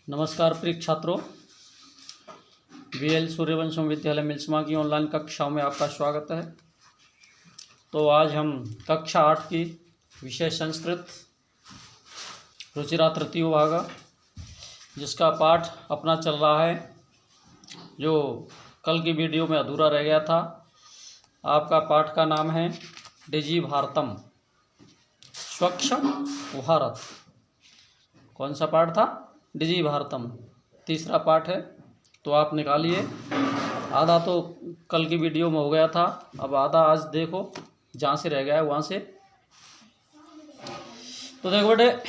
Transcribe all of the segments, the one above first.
नमस्कार प्रिय छात्रों, VL सूर्यवंशम विद्यालय मिल्समा की ऑनलाइन कक्षाओं में आपका स्वागत है। तो आज हम कक्षा 8 की विषय संस्कृत रुचिरा तृतीय भाग जिसका पाठ अपना चल रहा है, जो कल की वीडियो में अधूरा रह गया था। आपका पाठ का नाम है डिजी भारतम, स्वच्छ भारत। कौन सा पाठ था? डिजी भारतम, तीसरा पाठ है। तो आप निकालिए। आधा तो कल की वीडियो में हो गया था, अब आधा आज देखो जहाँ से रह गया है वहाँ से। तो देखो बेटे,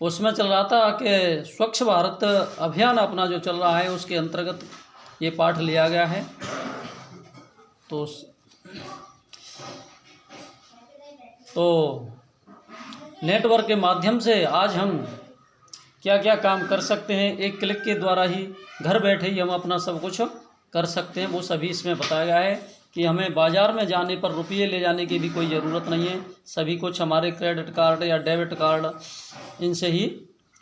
उसमें चल रहा था कि स्वच्छ भारत अभियान अपना जो चल रहा है उसके अंतर्गत ये पाठ लिया गया है। तो नेटवर्क के माध्यम से आज हम क्या क्या काम कर सकते हैं, एक क्लिक के द्वारा ही घर बैठे ही हम अपना सब कुछ कर सकते हैं, वो सभी इसमें बताया गया है कि हमें बाज़ार में जाने पर रुपये ले जाने की भी कोई ज़रूरत नहीं है। सभी कुछ हमारे क्रेडिट कार्ड या डेबिट कार्ड, इनसे ही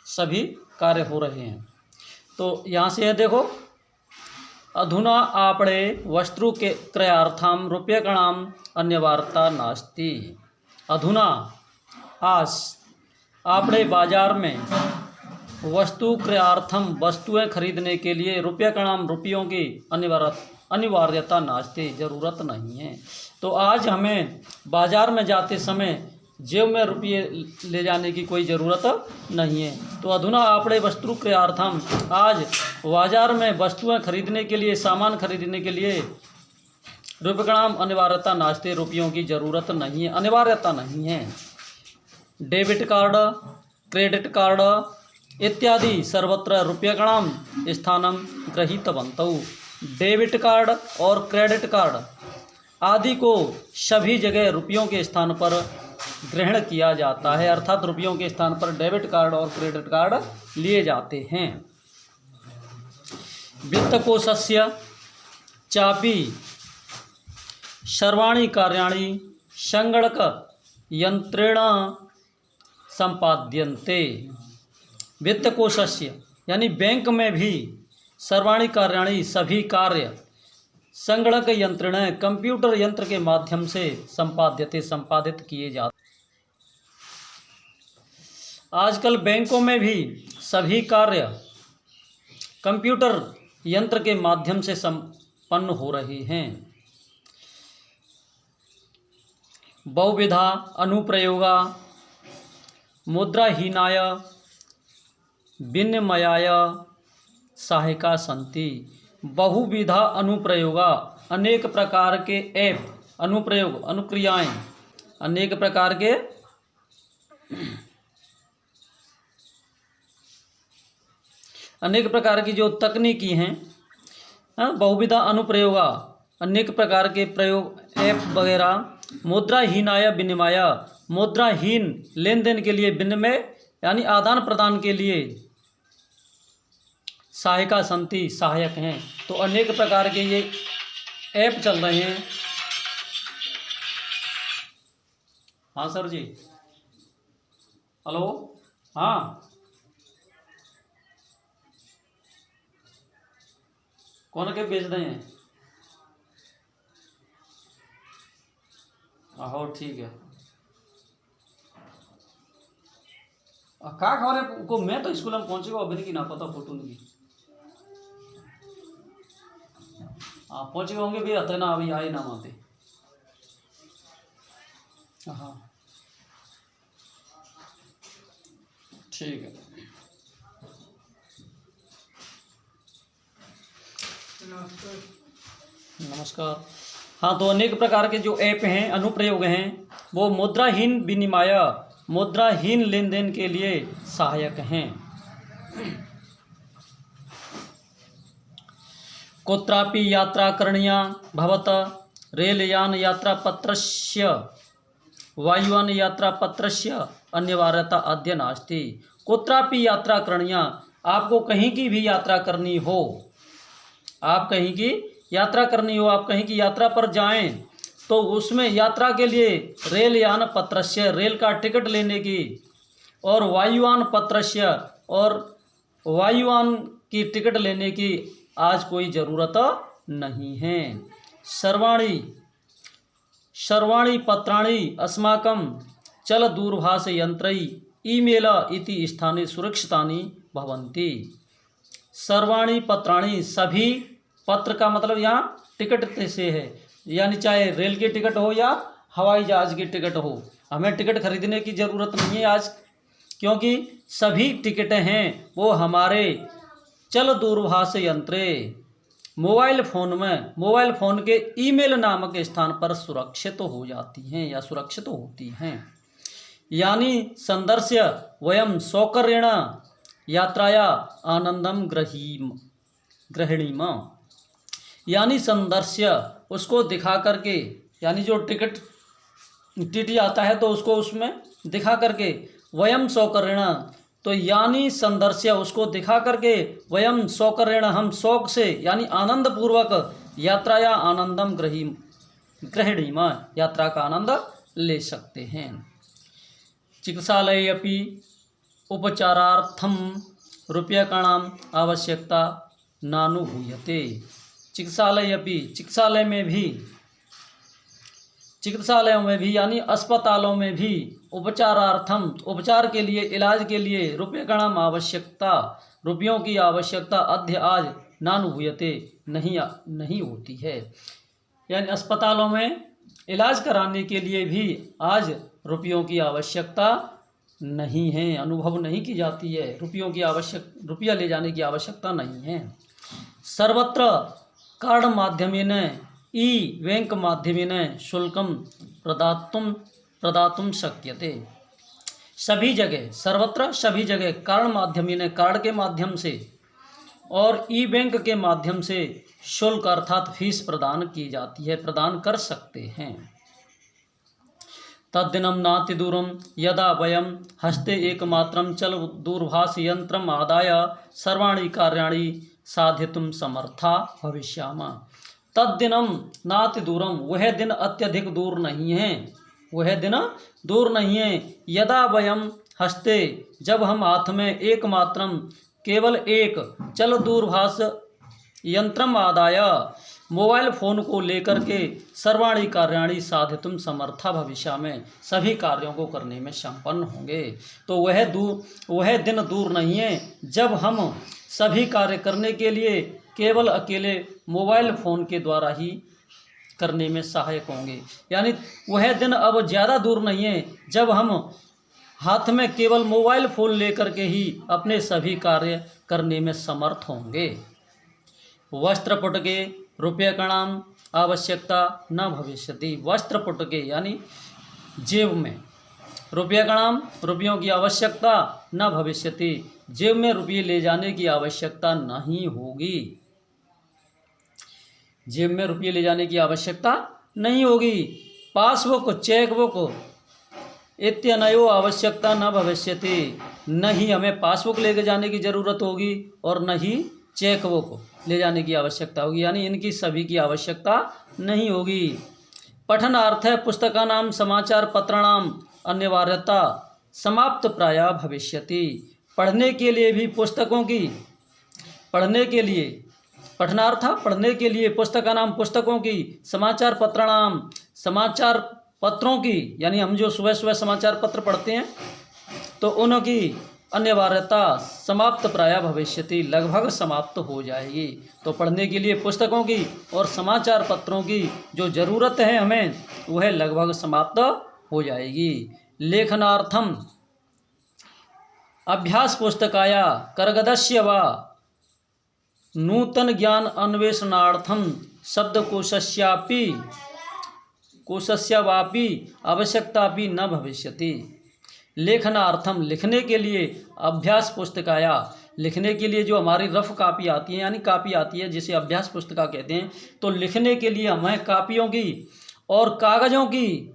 सभी कार्य हो रहे हैं। तो यहाँ से है देखो, अधुना आपणे वस्तु के क्रयार्थम रूप्यकाणाम अन्यवार्ता नास्ति। अधुना आज आपणे बाजार में वस्तु क्रयार्थम वस्तुएं खरीदने के लिए रूप्यकाणाम रुपयों की अनिवार्यता नास्ति, ज़रूरत नहीं है। तो आज हमें बाज़ार में जाते समय जेब में रुपये ले जाने की कोई ज़रूरत नहीं है। तो अधुना आपणे वस्तु क्रयार्थम, आज बाज़ार में वस्तुएं खरीदने के लिए, सामान खरीदने के लिए रूप्यकाणाम अनिवार्यता नास्ति, रुपयों की ज़रूरत नहीं है, अनिवार्यता नहीं है। डेबिट कार्ड, क्रेडिट कार्ड इत्यादि सर्वत्र रूप्यकाणाम स्थानम गृहीतवन्तौ। डेबिट कार्ड और क्रेडिट कार्ड आदि को सभी जगह रुपयों के स्थान पर ग्रहण किया जाता है, अर्थात रुपयों के स्थान पर डेबिट कार्ड और क्रेडिट कार्ड लिए जाते हैं। वित्तकोशस्य चापि सर्वाणि कार्याणि संगणक यंत्रेण संपाद्यन्ते। वित्तकोशस्य यानी बैंक में भी सर्वाणि कार्याणि, सभी कार्य संगणक यंत्रेण, कंप्यूटर यंत्र के माध्यम से संपाद्यते, संपादित किए जाते। आजकल बैंकों में भी सभी कार्य कंप्यूटर यंत्र के माध्यम से संपन्न हो रहे हैं। बहुविधा अनुप्रयोगा मुद्राहीनाय विनिमयाय सहायका संति। बहुविधा अनुप्रयोगा, अनेक प्रकार के ऐप, अनुप्रयोग, अनुक्रियाएं, अनेक प्रकार के अनेक प्रकार की जो तकनीकी हैं, बहुविधा अनुप्रयोगा, अनेक प्रकार के प्रयोग, ऐप वगैरह। मुद्राहीनाय विनिमय, मुद्राहीन लेन देन के लिए, विनिमय यानी आदान प्रदान के लिए सहायका संति, सहायक हैं। तो अनेक प्रकार के ये ऐप चल रहे हैं। हाँ सर जी, हेलो, हाँ कौन के बेच रहे हैं? हाँ ठीक है। का खबर को, मैं तो स्कूल में पहुंचे अभी की ना पता फोटो नहीं। हाँ पहुंचे होंगे भी, आते ना अभी आए ना आते। हाँ ठीक है। नमस्कार। हाँ, तो अनेक प्रकार के जो ऐप हैं, अनुप्रयोग हैं, वो मुद्राहीन विनिमय, मुद्राहीन लेन देन के लिए सहायक हैं। कुत्रापि यात्रा करणीया भवत रेलयान यात्रा पत्रस्य वायुयान यात्रा पत्रस्य अनिवार्यता अद्य नास्ति। कुत्रापि यात्रा करणीया, आपको कहीं की भी यात्रा करनी हो, आप कहीं की यात्रा करनी हो, आप कहीं की यात्रा पर जाएं, तो उसमें यात्रा के लिए रेलयान पत्रस्य, रेल का टिकट लेने की, और वायुयान पत्रस्य, और वायुयान की टिकट लेने की आज कोई ज़रूरत नहीं है। सर्वाणि पत्राणि अस्माकं चल दूरभाष यंत्रै ईमेल इति स्थाने सुरक्षितानि भवन्ति। सर्वाणि पत्राणि सभी, पत्र का मतलब यहाँ टिकट से है, यानी चाहे रेल की टिकट हो या हवाई जहाज़ की टिकट हो, हमें टिकट खरीदने की ज़रूरत नहीं है आज, क्योंकि सभी टिकटें हैं वो हमारे चल दूरभाष यंत्रे मोबाइल फ़ोन के ईमेल नामक स्थान पर सुरक्षित हो जाती हैं या सुरक्षित होती हैं। यानी संदर्श्य वयम सौकर्येण यात्राया आनंदम गृहिणीम। यानी संदर्श्य उसको दिखा करके, यानी जो टिकट टीटी आता है तो उसको उसमें दिखा करके, वयम सौकर्येण, तो यानी संदर्श्य उसको दिखा करके, वयम सौकर्येण हम शौक से यानी आनंद पूर्वक यात्राया आनंदम गृहिणीम यात्रा का आनंद ले सकते हैं। चिकित्सालये अपि उपचारार्थम रूप्यकाणाम आवश्यकता नानुभूयते। चिकित्सालयों में भी यानी अस्पतालों में भी उपचारार्थम, उपचार के लिए, इलाज के लिए रूप्यकाणाम आवश्यकता, रुपयों की आवश्यकता अद्य आज नानुभूयते नहीं होती है। यानी अस्पतालों में इलाज कराने के लिए भी आज रुपयों की आवश्यकता नहीं है, अनुभव नहीं की जाती है, रुपया ले जाने की आवश्यकता नहीं है। सर्वत्र कार्ड माध्यमेन ई बैंक माध्यमेन शुल्कम प्रदातुं शक्यते। सभी जगह, सर्वत्र सभी जगह कार्ड माध्यमेन, कार्ड के माध्यम से और ई बैंक के माध्यम से शुल्क अर्थात फीस प्रदान की जाती है, प्रदान कर सकते हैं। तद्दिनं नातिदूरं यदा वयं हस्ते एकमात्रं चल दूरभाष यंत्रम आदाय सर्वाणि कार्याणि साधितुं समर्था भविष्यामः। तद्दिनं नातिदूरं, वह दिन अत्यधिक दूर नहीं है, वह दिन दूर नहीं है। यदा वयं हस्ते, जब हम हाथ में एकमात्रम, केवल एक, चल दूरभाष यंत्रम आदाय, मोबाइल फ़ोन को लेकर के, सर्वाणि कार्याणि साधितुं समर्था भविष्य में, सभी कार्यों को करने में संपन्न होंगे। तो वह दिन दूर नहीं है जब हम सभी कार्य करने के लिए केवल अकेले मोबाइल फ़ोन के द्वारा ही करने में सहायक होंगे। यानी वह दिन अब ज़्यादा दूर नहीं है जब हम हाथ में केवल मोबाइल फ़ोन लेकर के ही अपने सभी कार्य करने में समर्थ होंगे। वस्त्रपुटके रूप्यकाणाम आवश्यकता न भविष्यति। वस्त्रपुटके यानी जेब में, रूप्यकाणाम, रुपयों की आवश्यकता न भविष्यति, जेब में रुपये ले जाने की आवश्यकता नहीं होगी। जेब में रुपये ले जाने की आवश्यकता नहीं होगी। पासबुक, चेकबुक इत्यनयो आवश्यकता न भविष्यति, न ही हमें पासबुक लेके जाने की ज़रूरत होगी और न ही चेकबुक ले जाने की आवश्यकता होगी, यानी इनकी सभी की आवश्यकता नहीं होगी। पठनार्थ पुस्तकानां समाचार पत्राणाम अनिवार्यता समाप्त प्रायः भविष्यति। पढ़ने के लिए भी पुस्तकों की, पढ़ने के लिए, पठनार्थ पढ़ने के लिए, पुस्तकानाम पुस्तकों की, समाचार पत्राणाम समाचार पत्रों की, यानी हम जो सुबह सुबह समाचार पत्र पढ़ते हैं तो उनकी अनिवार्यता समाप्त प्रायः भविष्यति, लगभग समाप्त हो जाएगी। तो पढ़ने के लिए पुस्तकों की और समाचार पत्रों की जो ज़रूरत है हमें, वह लगभग समाप्त हो जाएगी। लेखनार्थम अभ्यास पुस्तकाया करगदस्य वा नूतन ज्ञान अन्वेषणार्थम कोशस्यापि आवश्यकता भी न भविष्यति। लेखनार्थम लिखने के लिए, अभ्यास पुस्तकाया लिखने के लिए जो हमारी रफ कापी आती है, यानी कापी आती है जिसे अभ्यास पुस्तिका कहते हैं, तो लिखने के लिए हमें कापियों की और कागज़ों की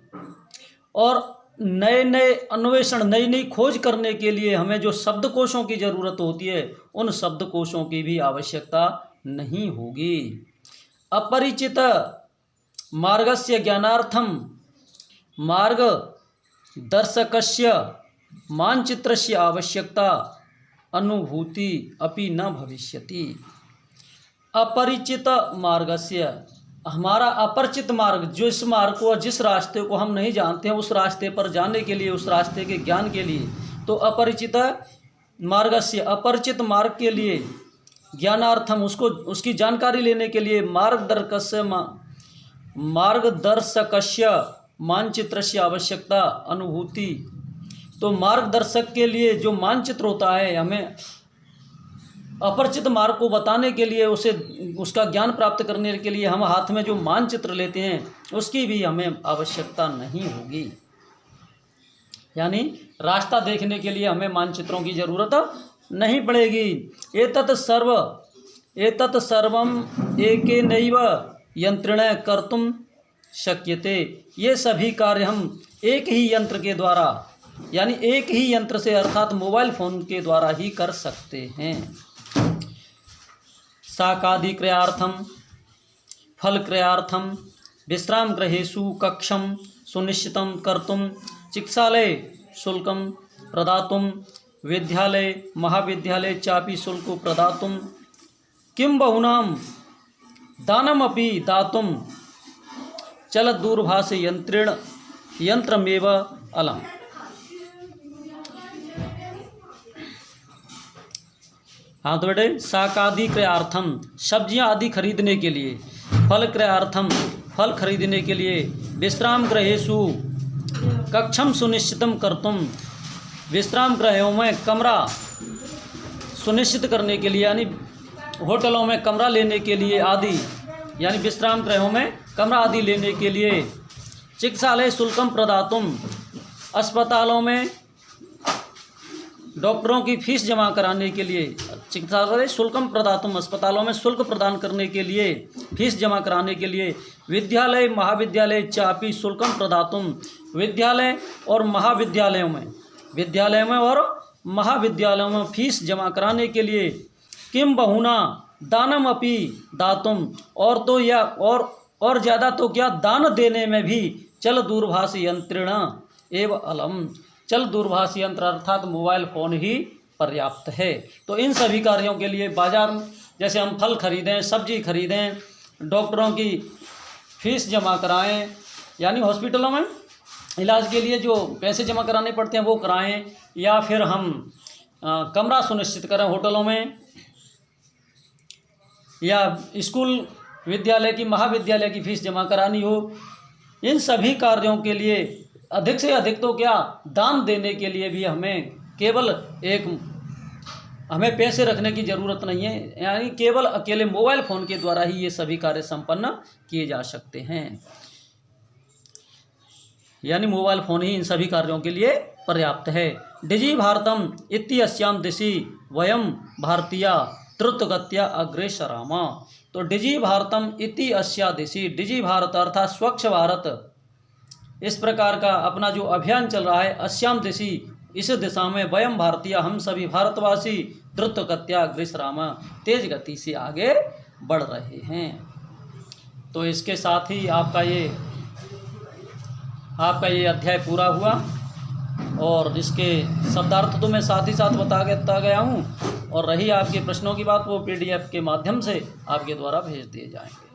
और नए नए अन्वेषण, नई नई खोज करने के लिए हमें जो शब्दकोशों की ज़रूरत होती है, उन शब्दकोशों की भी आवश्यकता नहीं होगी। अपरिचित मार्गस्य ज्ञानार्थम मार्ग दर्शकस्य मानचित्रस्य आवश्यकता अनुभूति अपि न भविष्यति। अपरिचित मार्गस्य, हमारा अपरिचित मार्ग, जो इस मार्ग को, जिस रास्ते को हम नहीं जानते हैं, उस रास्ते पर जाने के लिए, उस रास्ते के ज्ञान के लिए, तो अपरिचित मार्गस्य, अपरिचित मार्ग के लिए, ज्ञानार्थम, उसको, उसकी जानकारी लेने के लिए, मार्गदर्शकस्य मानचित्रस्य आवश्यकता अनुभूति। तो मार्गदर्शक के लिए जो मानचित्र होता है, हमें अपरिचित मार्ग को बताने के लिए, उसे, उसका ज्ञान प्राप्त करने के लिए हम हाथ में जो मानचित्र लेते हैं, उसकी भी हमें आवश्यकता नहीं होगी। यानी रास्ता देखने के लिए हमें मानचित्रों की ज़रूरत नहीं पड़ेगी। एतत् सर्वम एकेनैव यंत्रेण कर्तुम शक्यते। ये सभी कार्य हम एक ही यंत्र के द्वारा, यानी एक ही यंत्र से, अर्थात मोबाइल फ़ोन के द्वारा ही कर सकते हैं। शाकादि क्रियार्थम, फल क्रियार्थम, विश्राम गृहेषु कक्षम सुनिश्चितं कर्तुम, चिकित्सालय शुल्कं प्रदातुं, विद्यालय महाविद्यालय चापि शुल्को प्रदातुं, किं बहुनां दानमपि दातुं चलदूरभाष यंत्रमेव अलम्। हाँ तो बेटे, शाकादि क्रयार्थम, सब्जियां आदि खरीदने के लिए, फल क्रयार्थम, फल खरीदने के लिए, विश्राम गृहेषु कक्षम सुनिश्चितम कर्तुम, विश्राम गृहों में कमरा सुनिश्चित करने के लिए, यानी होटलों में कमरा लेने के लिए आदि, यानी विश्राम गृहों में कमरा आदि लेने के लिए, चिकित्सालय शुल्कम प्रदातुम, अस्पतालों में डॉक्टरों की फीस जमा कराने के लिए, चिकित्सालय शुल्कम प्रदातुम, अस्पतालों में शुल्क प्रदान करने के लिए, फीस जमा कराने के लिए, विद्यालय महाविद्यालय चापि शुल्कम प्रदातुम, विद्यालय और महाविद्यालयों में, विद्यालय में और महाविद्यालयों में फीस जमा कराने के लिए, किम बहुना दानम अपि दातुम, और तो या और ज़्यादा तो क्या, दान देने में भी चल दूरभाष यंत्रेण एव अलम, चल दूरभाष यंत्र अर्थात मोबाइल फ़ोन ही पर्याप्त है। तो इन सभी कार्यों के लिए बाजार, जैसे हम फल खरीदें, सब्जी खरीदें, डॉक्टरों की फीस जमा कराएं, यानी हॉस्पिटलों में इलाज के लिए जो पैसे जमा कराने पड़ते हैं वो कराएं, या फिर हम कमरा सुनिश्चित करें होटलों में, या स्कूल विद्यालय की, महाविद्यालय की फीस जमा करानी हो, इन सभी कार्यों के लिए अधिक से अधिक तो क्या, दान देने के लिए भी हमें केवल हमें पैसे रखने की ज़रूरत नहीं है, यानी केवल अकेले मोबाइल फ़ोन के द्वारा ही ये सभी कार्य संपन्न किए जा सकते हैं। यानी मोबाइल फ़ोन ही इन सभी कार्यों के लिए पर्याप्त है। डिजि भारतम इत्यस्याम दिशि वयम भारतीया द्रुतगत्या अग्रेसरामा। तो डिजि भारतम इति अस्या दिशि, डिजि भारत अर्थात स्वच्छ भारत, इस प्रकार का अपना जो अभियान चल रहा है, अस्याम दिशि, इस दिशा में, वयम भारतीय, हम सभी भारतवासी, द्रुतगत्या अग्रेसरामा, तेज गति से आगे बढ़ रहे हैं। तो इसके साथ ही आपका ये अध्याय पूरा हुआ, और इसके शब्दार्थ तो मैं साथ ही साथ बता गया हूँ, और रही आपके प्रश्नों की बात, वो PDF के माध्यम से आपके द्वारा भेज दिए जाएंगे।